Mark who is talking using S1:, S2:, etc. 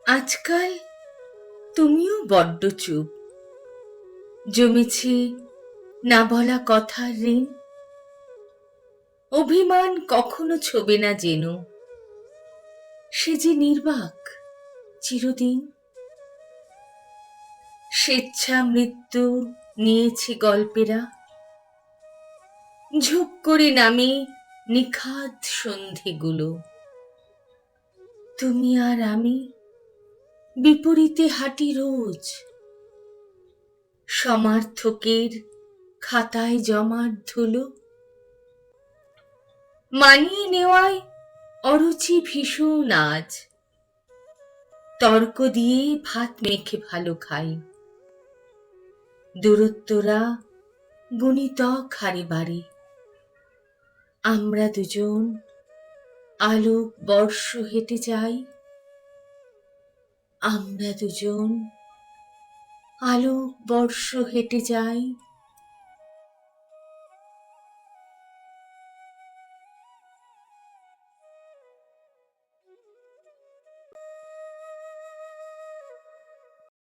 S1: আজকাল তুমিও বড্ড চুপ। জমেছে না বলা কথার ঋণ। অভিমান কখনো ছোবে না যেন, সে যে নির্বাক চিরদিন। স্বেচ্ছা মৃত্যু নিয়েছে গল্পেরা, ঝুপ করে নামে নিখাদ সন্ধেগুলো। তুমি আর আমি বিপরীতে হাঁটি রোজ, সমার্থকের খাতায় জমার ধুলো। মানিয়ে নেওয়ায় অরুচি ভীষণ আজ, তর্ক দিয়ে ভাত মেখে ভালো খাই। দূরত্বরা গুণিতক হারে বাড়ে, আমরা দুজন আলোক বর্ষ হেঁটে যাই। আমরা দুজন আলোক বর্ষ হেঁটে যাই।